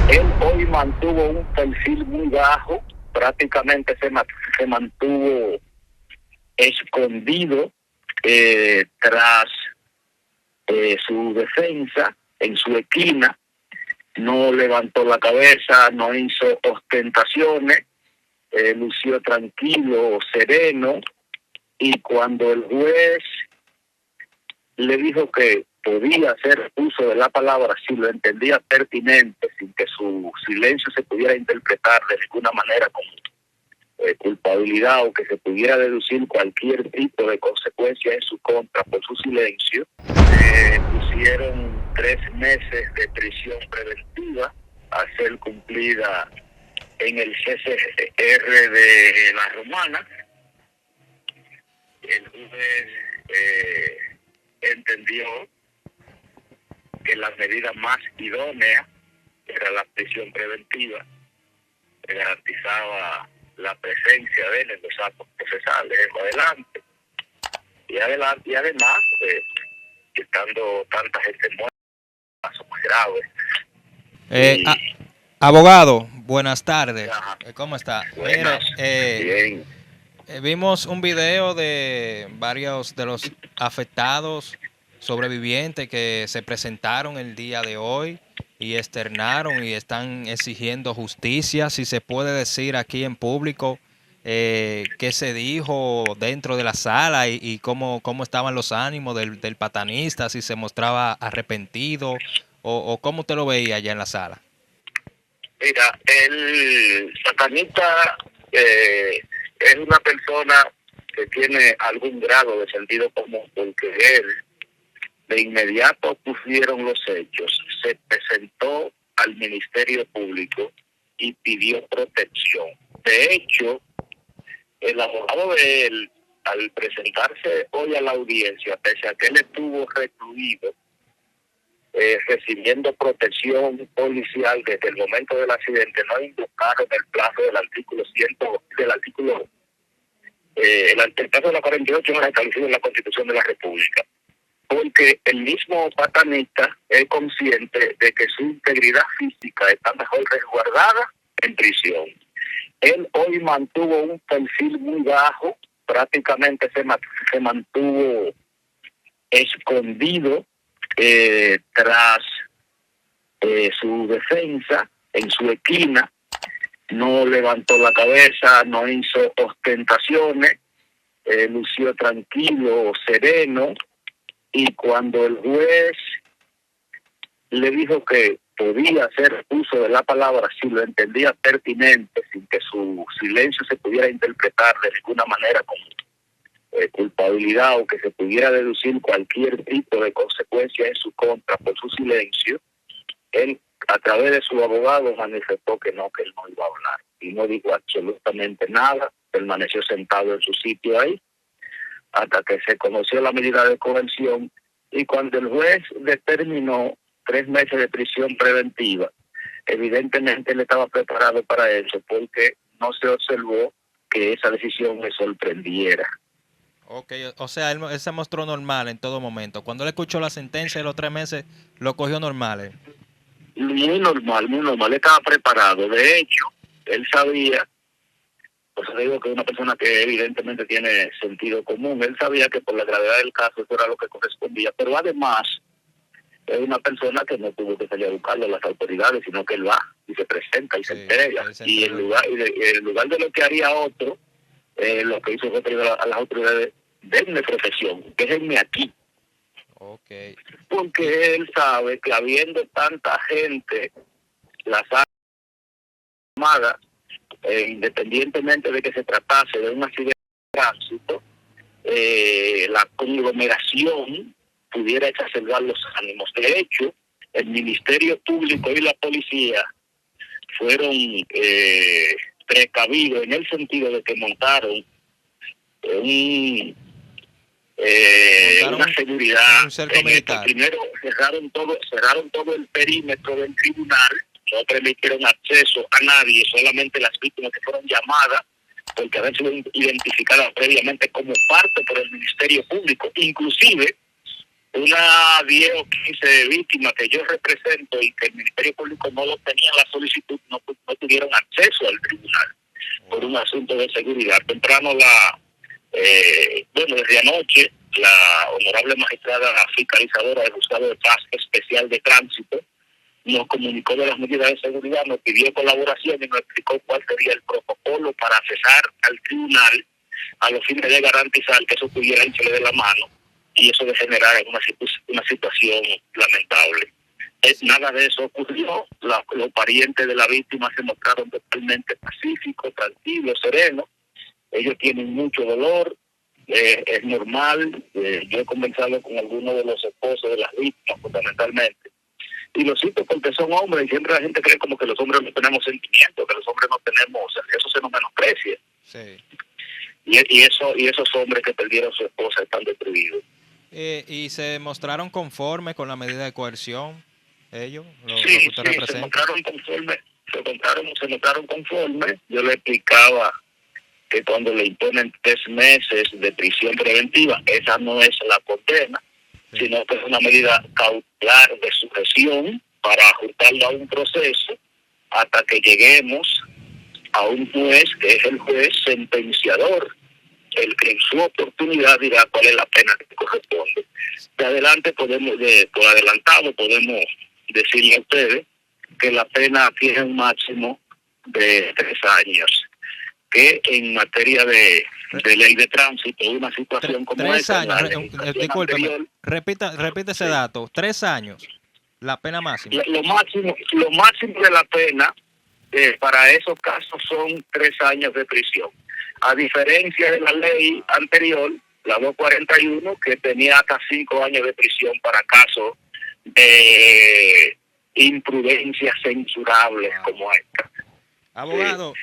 Él hoy mantuvo un perfil muy bajo, prácticamente se mantuvo escondido tras su defensa en su esquina, no levantó la cabeza, no hizo ostentaciones, lució tranquilo, sereno, y cuando el juez le dijo que podía hacer uso de la palabra si lo entendía pertinente, sin que su silencio se pudiera interpretar de ninguna manera como culpabilidad o que se pudiera deducir cualquier tipo de consecuencia en su contra por su silencio, pusieron 3 meses de prisión preventiva a ser cumplida en el CCR de La Romana. El juez entendió que la medida más idónea era la prisión preventiva, que garantizaba la presencia de él en los actos procesales en adelante. Y además, estando tanta gente muerta, casos más graves. Abogado, buenas tardes. ¿Cómo está? Buenas, bien. Vimos un video de varios de los afectados sobrevivientes que se presentaron el día de hoy y externaron y están exigiendo justicia. Si se puede decir aquí en público qué se dijo dentro de la sala y cómo estaban los ánimos del patanista, si se mostraba arrepentido o cómo usted lo veía allá en la sala. Mira, el satanista es una persona que tiene algún grado de sentido común, porque él de inmediato ocurrieron los hechos, se presentó al Ministerio Público y pidió protección. De hecho, el abogado de él, al presentarse hoy a la audiencia, pese a que él estuvo recluido, recibiendo protección policial desde el momento del accidente, no invocaron el plazo del artículo 100, del artículo, el plazo de la 48 horas establecido en la Constitución de la República, porque el mismo patanista es consciente de que su integridad física está mejor resguardada en prisión. Él hoy mantuvo un perfil muy bajo, prácticamente se mantuvo escondido tras su defensa en su esquina, no levantó la cabeza, no hizo ostentaciones, lució tranquilo, sereno, y cuando el juez le dijo que podía hacer uso de la palabra si lo entendía pertinente, sin que su silencio se pudiera interpretar de ninguna manera como culpabilidad o que se pudiera deducir cualquier tipo de consecuencia en su contra por su silencio, él a través de su abogado manifestó que él no iba a hablar y no dijo absolutamente nada, permaneció sentado en su sitio ahí hasta que se conoció la medida de coerción, y cuando el juez determinó 3 meses de prisión preventiva, evidentemente él estaba preparado para eso, porque no se observó que esa decisión le sorprendiera. Ok, o sea, él se mostró normal en todo momento. Cuando él escuchó la sentencia de los 3 meses, lo cogió normal. Muy normal, muy normal. Él estaba preparado. De hecho, él sabía, pues le digo que es una persona que evidentemente tiene sentido común. Él sabía que por la gravedad del caso eso era lo que correspondía. Pero además, es una persona que no tuvo que salir a buscarlo a las autoridades, sino que él va y se presenta y se entrega. Y en lugar de lo que haría otro, lo que hizo fue pedir a las autoridades: denme protección, déjenme aquí. Okay. Porque él sabe que habiendo tanta gente, las armadas, independientemente de que se tratase de un accidente de tránsito, la conglomeración pudiera exacerbar los ánimos. De hecho, el Ministerio Público y la policía fueron precavidos en el sentido de que montaron una seguridad. Primero cerraron todo el perímetro del tribunal, no permitieron acceso a nadie, solamente las víctimas que fueron llamadas, porque habían sido identificadas previamente como parte por el Ministerio Público. Inclusive una 10 o 15 víctimas que yo represento y que el Ministerio Público no lo tenía en la solicitud, no tuvieron acceso al tribunal por un asunto de seguridad. Temprano desde anoche, la honorable magistrada fiscalizadora del Juzgado de Paz Especial de Tránsito nos comunicó de las medidas de seguridad, nos pidió colaboración y nos explicó cuál sería el protocolo para accesar al tribunal a los fines de garantizar que eso pudiera irse de la mano y eso de generar una situación lamentable. Nada de eso ocurrió. Los parientes de la víctima se mostraron totalmente pacíficos, tranquilos, serenos. Ellos tienen mucho dolor, es normal. Yo he conversado con algunos de los esposos de las víctimas fundamentalmente, y lo cito porque son hombres, y siempre la gente cree como que los hombres no tenemos sentimientos, que los hombres no tenemos, o sea, eso se nos menosprecia. Sí. Y esos hombres que perdieron a su esposa están destruidos. ¿Y se mostraron conformes con la medida de coerción ellos, lo Sí, que usted representa? Se mostraron conformes. Yo le explicaba que cuando le imponen 3 meses de prisión preventiva, esa no es la condena, sí, sino que es una medida cautelar de sujeción para ajustarla a un proceso hasta que lleguemos a un juez que es el juez sentenciador, el que en su oportunidad dirá cuál es la pena que corresponde. De adelante por adelantado podemos decirle a ustedes que la pena tiene un máximo de 3 años, que en materia de ley de tránsito, una situación como 3 esta, años, discúlpeme, repite ese dato, 3 años, la pena máxima. Lo máximo de la pena para esos casos son 3 años de prisión. A diferencia de la ley anterior, la 241, que tenía hasta 5 años de prisión para casos de imprudencias censurables como esta. Abogado,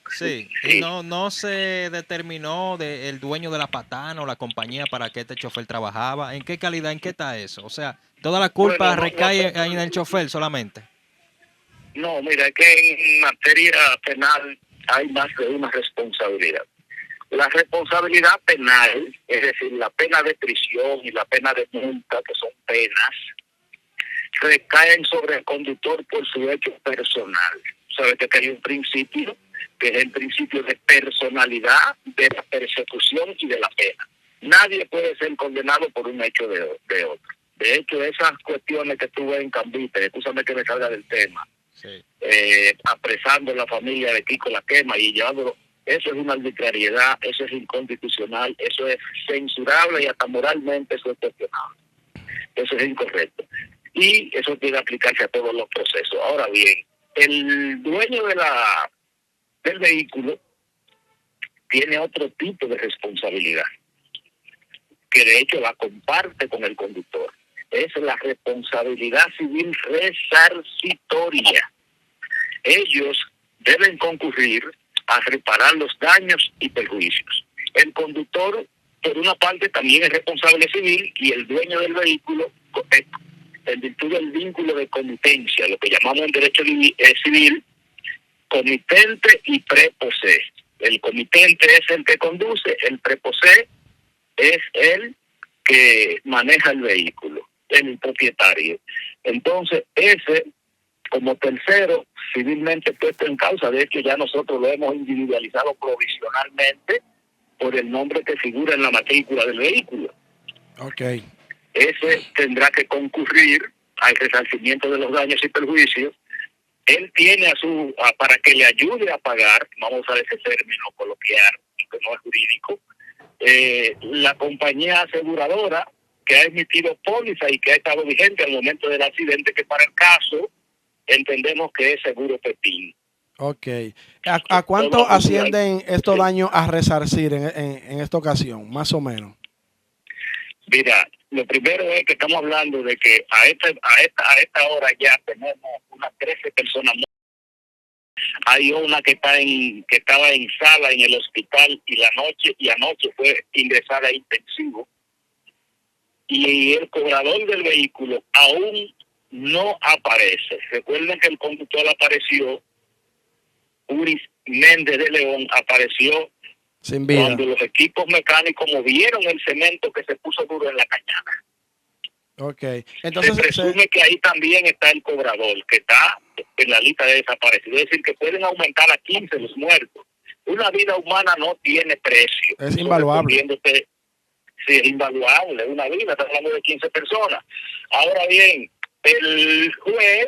sí. Y no se determinó el dueño de la patana o la compañía para que este chofer trabajaba. ¿En qué calidad, en qué está eso? O sea, ¿toda la culpa recae en el chofer solamente? No, mira, es que en materia penal hay más de una responsabilidad. La responsabilidad penal, es decir, la pena de prisión y la pena de multa, que son penas, recaen sobre el conductor por su hecho personal. Sabes que hay un principio, que es el principio de personalidad, de la persecución y de la pena. Nadie puede ser condenado por un hecho de otro. De hecho, esas cuestiones que tú ves en Cambite, escúchame que me salga del tema, sí, apresando a la familia de Kiko La Quema y llevándolo, eso es una arbitrariedad, eso es inconstitucional, eso es censurable y hasta moralmente eso es cuestionable. Eso es incorrecto. Y eso tiene que aplicarse a todos los procesos. Ahora bien, el dueño del vehículo tiene otro tipo de responsabilidad, que de hecho la comparte con el conductor. Es la responsabilidad civil resarcitoria. Ellos deben concurrir a reparar los daños y perjuicios. El conductor, por una parte, también es responsable civil, y el dueño del vehículo, en virtud del vínculo de comitencia, lo que llamamos en derecho civil, comitente y preposé. El comitente es el que conduce, el preposé es el que maneja el vehículo, el propietario. Entonces, ese, como tercero, civilmente puesto en causa, de hecho ya nosotros lo hemos individualizado provisionalmente por el nombre que figura en la matrícula del vehículo. Okay. Ese tendrá que concurrir al resarcimiento de los daños y perjuicios. Él tiene para que le ayude a pagar, vamos a usar ese término coloquial, que no es jurídico, la compañía aseguradora que ha emitido póliza y que ha estado vigente al momento del accidente, que para el caso entendemos que es seguro Pepín. Ok. ¿A cuánto ascienden estos daños a resarcir en esta ocasión, más o menos? Mira, lo primero es que estamos hablando de que a esta hora ya tenemos unas 13 personas muertas. Hay una que estaba en sala en el hospital y anoche fue ingresada a intensivo. Y el cobrador del vehículo aún no aparece. Recuerden que el conductor apareció, Uris Méndez de León apareció sin vida cuando los equipos mecánicos movieron el cemento que se puso duro en la cañada. Ok. Se Entonces, presume que ahí también está el cobrador, que está en la lista de desaparecidos. Es decir, que pueden aumentar a 15 los muertos. Una vida humana no tiene precio. es invaluable. Sí, es invaluable una vida, estamos hablando de 15 personas. Ahora bien, el juez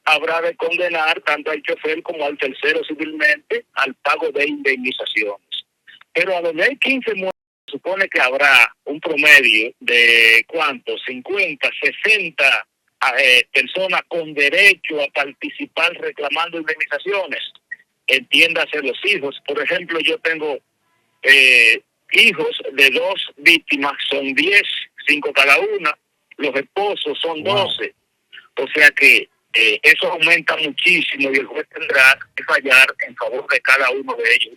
habrá de condenar tanto al chofer como al tercero civilmente al pago de indemnizaciones. Pero a donde hay 15 muertos, supone que habrá un promedio de ¿cuánto? 50, 60 personas con derecho a participar reclamando indemnizaciones. Entiéndase los hijos. Por ejemplo, yo tengo hijos de 2 víctimas, son 10, 5 cada una. Los esposos son 12. O sea que eso aumenta muchísimo y el juez tendrá que fallar en favor de cada uno de ellos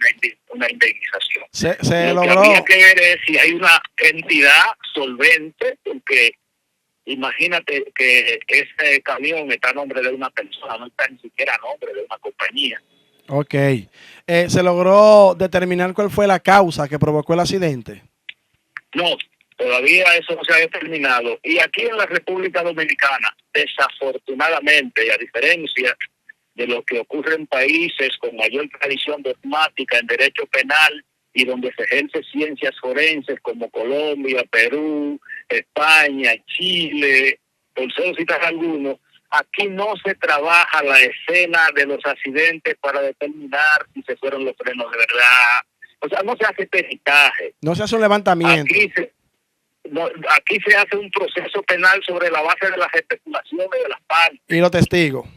una indemnización. Se Lo logró. que habría que ver es si hay una entidad solvente, porque imagínate que ese camión está a nombre de una persona, no está ni siquiera a nombre de una compañía. Ok. ¿Se logró determinar cuál fue la causa que provocó el accidente? No, todavía eso no se ha determinado. Y aquí en la República Dominicana, desafortunadamente, y a diferencia de lo que ocurre en países con mayor tradición dogmática en derecho penal y donde se ejerce ciencias forenses como Colombia, Perú, España, Chile, por solo citar algunos, aquí no se trabaja la escena de los accidentes para determinar si se fueron los frenos de verdad. O sea, no se hace peritaje. No se hace un levantamiento. Aquí se hace un proceso penal sobre la base de las especulaciones de las partes. Y los testigos.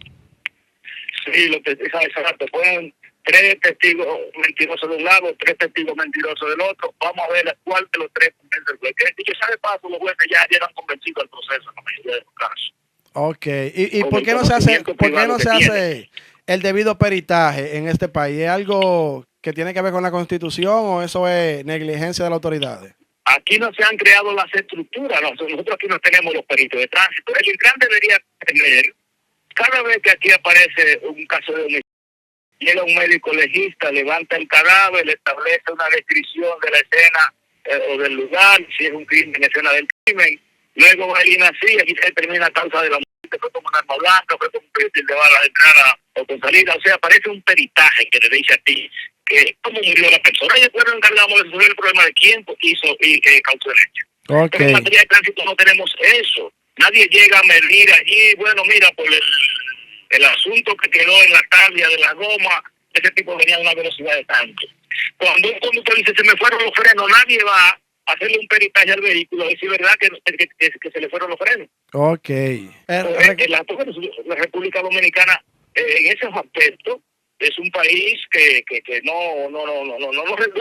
Sí, exacto. Ponen 3 testigos mentirosos de un lado, 3 testigos mentirosos del otro. Vamos a ver cuál de los 3 convence al juez. Que ya de paso los jueces ya llegan convencidos al proceso en la mayoría de los casos. Ok. ¿Y por qué no se hace el debido peritaje en este país? ¿Es algo que tiene que ver con la Constitución o eso es negligencia de las autoridades? Aquí no se han creado las estructuras. Nosotros aquí no tenemos los peritos de tránsito. El INTRAN debería tener, cada vez que aquí aparece un caso de homicidio, llega un médico legista, levanta el cadáver, le establece una descripción de la escena o del lugar, si es un crimen, escena del crimen. Luego va el INACI, aquí se determina la causa de la muerte, fue como un arma blanca, fue como un proyectil de bala de entrada o con salida. O sea, aparece un peritaje que te dice a ti que cómo murió la persona. Y después nos encargamos de resolver el problema de quién hizo y causó el hecho. Okay. Pero en materia de tránsito no tenemos eso. Nadie llega a medir allí, bueno, mira, por el asunto que quedó en la tabla de la goma, ese tipo venía a una velocidad de tanto. Cuando un conductor dice, se me fueron los frenos, nadie va a hacerle un peritaje al vehículo y decir, ¿verdad que se le fueron los frenos? Ok. La República Dominicana, en ese aspecto, es un país que no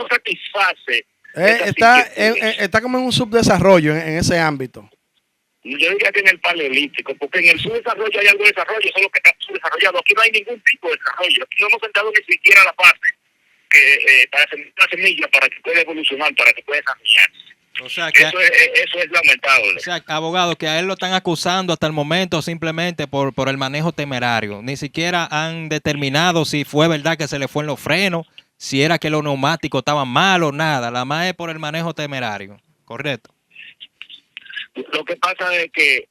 satisface. Está como en un subdesarrollo en ese ámbito. Yo diría que en el paleolítico, porque en el subdesarrollo hay algo de desarrollo, eso es lo que está subdesarrollado. Aquí no hay ningún tipo de desarrollo. Aquí no hemos sentado ni siquiera la fase para sembrar la semilla, para que pueda evolucionar, para que pueda desarrollarse. O sea que eso es lamentable. O sea, abogado, que a él lo están acusando hasta el momento simplemente por el manejo temerario. Ni siquiera han determinado si fue verdad que se le fue en los frenos, si era que los neumáticos estaban mal o nada. La más es por el manejo temerario. ¿Correcto? Lo que pasa es que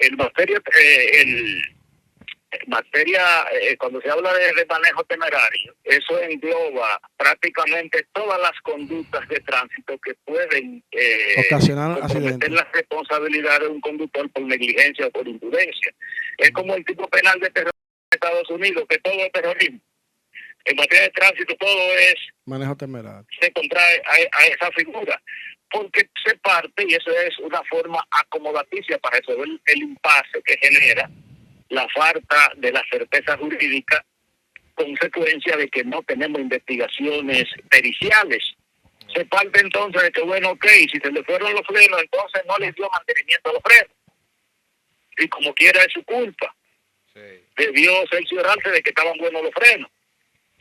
cuando se habla de manejo temerario, eso engloba prácticamente todas las conductas de tránsito que pueden ocasionar comprometer la responsabilidad de un conductor por negligencia o por imprudencia. Es como el tipo penal de terrorismo en Estados Unidos, que todo es terrorismo. En materia de tránsito todo es manejo temerario. Se contrae a esa figura, porque se parte, y eso es una forma acomodaticia para resolver el impasse que genera la falta de la certeza jurídica, consecuencia de que no tenemos investigaciones periciales. Se parte entonces de que, bueno, ok, si se le fueron los frenos, entonces no les dio mantenimiento a los frenos. Y como quiera es su culpa. Sí. Debió cerciorarse de que estaban buenos los frenos.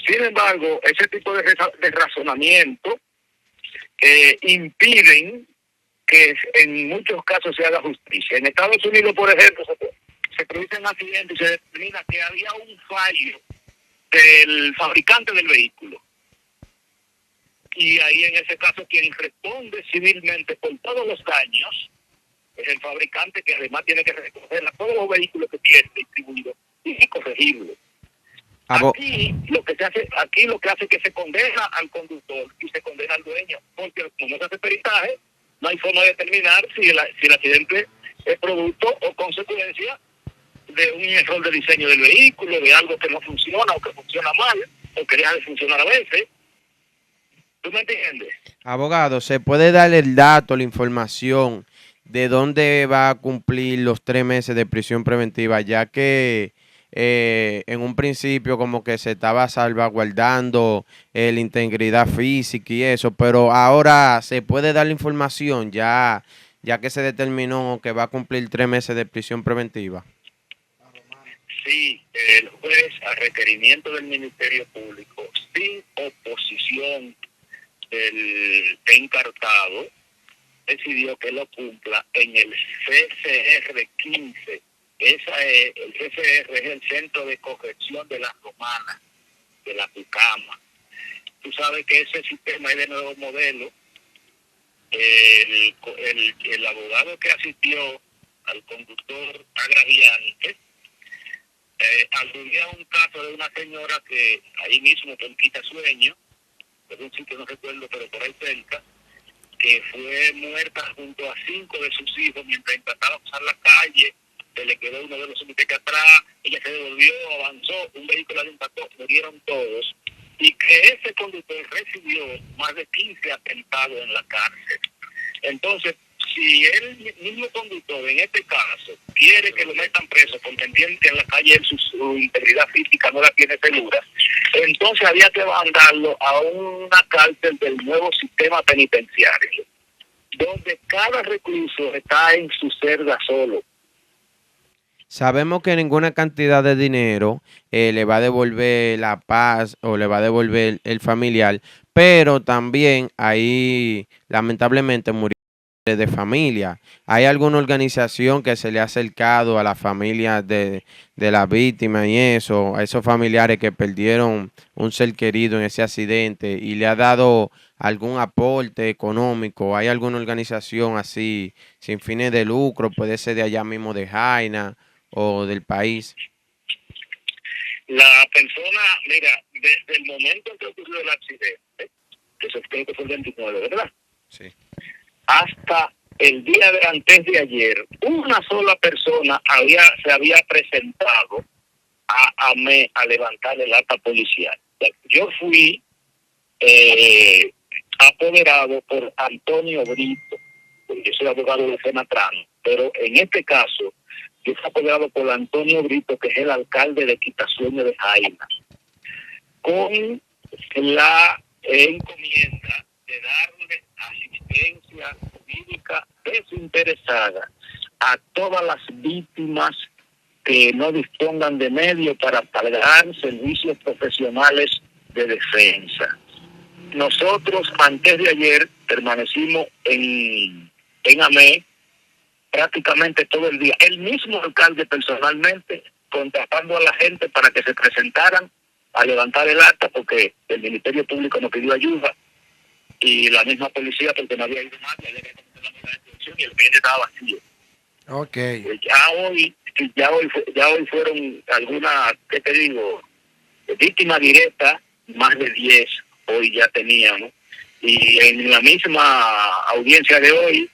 Sin embargo, ese tipo de razonamiento impiden que en muchos casos se haga justicia. En Estados Unidos, por ejemplo, se produce un accidente y se determina que había un fallo del fabricante del vehículo. Y ahí en ese caso quien responde civilmente por todos los daños Es el fabricante que además tiene que recoger todos los vehículos que tiene distribuidos y corregirlos. Aquí lo que hace es que se condena al conductor y se condena al dueño, porque como no se hace peritaje, no hay forma de determinar si el accidente es producto o consecuencia de un error de diseño del vehículo, de algo que no funciona o que funciona mal o que deja de funcionar a veces. ¿Tú me entiendes? Abogado, ¿se puede dar el dato, la información de dónde va a cumplir los 3 meses de prisión preventiva, ya que en un principio como que se estaba salvaguardando la integridad física y eso, pero ahora se puede dar la información ya que se determinó que va a cumplir 3 meses de prisión preventiva? Sí, el juez, a requerimiento del Ministerio Público, sin oposición del encartado, decidió que lo cumpla en el CCR 15. El CCR es el Centro de Corrección de las Romanas, de la Pucama. Tú sabes que ese sistema es de nuevo modelo. El abogado que asistió al conductor agraviante aludía a un caso de una señora que ahí mismo, en Quitasueño, es un sitio no recuerdo, pero por ahí cerca, que fue muerta junto a 5 de sus hijos mientras intentaba cruzar la calle. Se le quedó uno de los que atrás, ella se devolvió, avanzó, un vehículo la impactó, murieron todos, y que ese conductor recibió más de 15 atentados en la cárcel. Entonces, si el mismo conductor, en este caso, quiere que lo metan preso porque entiende que en la calle su integridad física no la tiene segura, entonces había que mandarlo a una cárcel del nuevo sistema penitenciario, donde cada recluso está en su celda solo. Sabemos que ninguna cantidad de dinero le va a devolver la paz o le va a devolver el familiar, pero también ahí lamentablemente murió de familia. ¿Hay alguna organización que se le ha acercado a la familia de la víctima y eso, a esos familiares que perdieron un ser querido en ese accidente y le ha dado algún aporte económico? ¿Hay alguna organización así sin fines de lucro? Puede ser de allá mismo de Jaina o del país. La persona, mira, desde el momento en que ocurrió el accidente, que se creo que fue el 29, ¿verdad? Sí. Hasta el día de antes de ayer, una sola persona se había presentado a levantar el acta policial. Yo fui apoderado por Antonio Brito, porque yo soy abogado de Fenatrano, pero en este caso yo fui apoderado por Antonio Brito, que es el alcalde de Quitasueño de Jaina, con la encomienda de darle asistencia jurídica desinteresada a todas las víctimas que no dispongan de medios para pagar servicios profesionales de defensa. Nosotros antes de ayer permanecimos en AME prácticamente todo el día. El mismo alcalde personalmente contratando a la gente para que se presentaran a levantar el acta, porque el Ministerio Público nos pidió ayuda y la misma policía, porque no había ido más, había que comenzar la medida de instrucción y el país estaba vacío. Okay. Ya hoy fueron algunas, ¿qué te digo? Víctimas directas, más de 10 hoy ya teníamos, y en la misma audiencia de hoy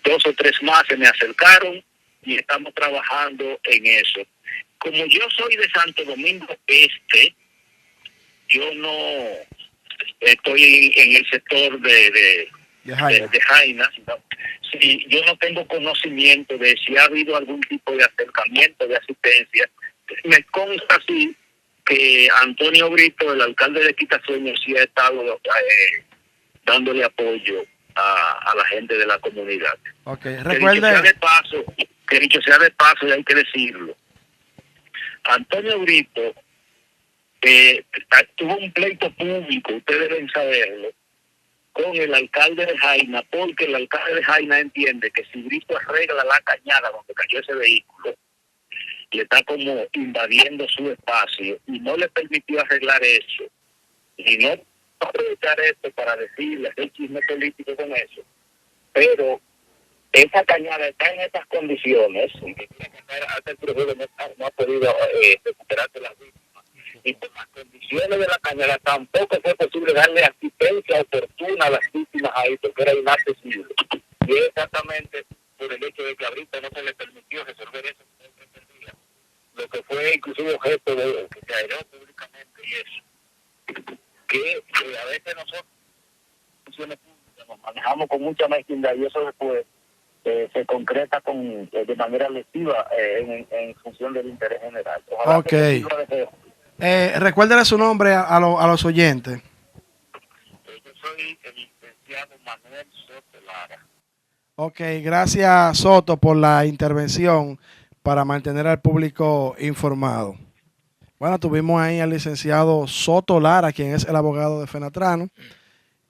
2 o 3 más se me acercaron y estamos trabajando en eso. Como yo soy de Santo Domingo Este, yo no estoy en el sector de Jaina. Sí, yo no tengo conocimiento de si ha habido algún tipo de acercamiento, de asistencia. Me consta sí que Antonio Brito, el alcalde de Quitasueño, sí ha estado dándole apoyo a la gente de la comunidad. Okay. Recuerde, que dicho sea de paso, y hay que decirlo, Antonio Brito tuvo un pleito público, ustedes deben saberlo, con el alcalde de Jaina, porque el alcalde de Jaina entiende que si Brito arregla la cañada donde cayó ese vehículo, le está como invadiendo su espacio y no le permitió arreglar eso. Y no aprovechar esto para decirle, hacer chisme político con eso, pero esa cañada está en estas condiciones, y que hasta el Trujillo no ha podido recuperarse las víctimas, y por las condiciones de la cañada tampoco fue posible darle asistencia oportuna a las víctimas ahí, porque era inaccesible. Y es exactamente por el hecho de que ahorita no se le permitió resolver eso lo que fue inclusive objeto de que se aireó públicamente y eso. Que a veces nosotros, funciones públicas, nos manejamos con mucha mezquindad y eso después se concreta de manera lesiva en función del interés general. Ojalá ok. Recuérdele su nombre a los oyentes. Yo soy el licenciado Manuel Soto Lara. Ok, gracias Soto por la intervención para mantener al público informado. Bueno, tuvimos ahí al licenciado Soto Lara, quien es el abogado de Fenatrano,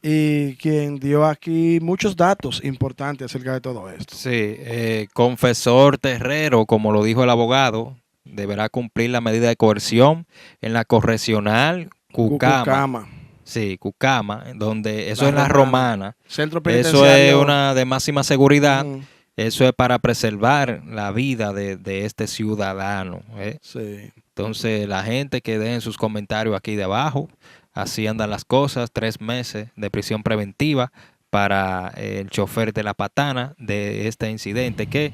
y quien dio aquí muchos datos importantes acerca de todo esto. Sí, confesor terrero, como lo dijo el abogado, deberá cumplir la medida de coerción en la correccional Cucama. Sí, Cucama, donde eso es la Romana. Centro Eso es una de máxima seguridad. Eso es para preservar la vida de este ciudadano. Sí. Entonces, la gente que dejen sus comentarios aquí debajo. Así andan las cosas. 3 meses de prisión preventiva para el chofer de la patana de este incidente que,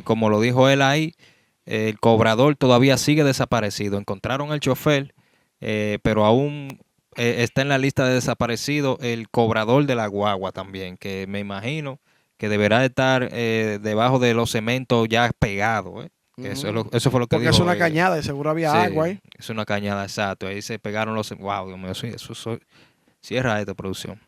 como lo dijo él ahí, el cobrador todavía sigue desaparecido. Encontraron al chofer, pero aún está en la lista de desaparecidos el cobrador de la guagua también, que me imagino que deberá estar debajo de los cementos ya pegados. Eso fue lo que porque dijo. Es una cañada y seguro había agua ahí. Es una cañada, exacto. Ahí se pegaron los... Wow, Dios mío, eso cierra esta producción.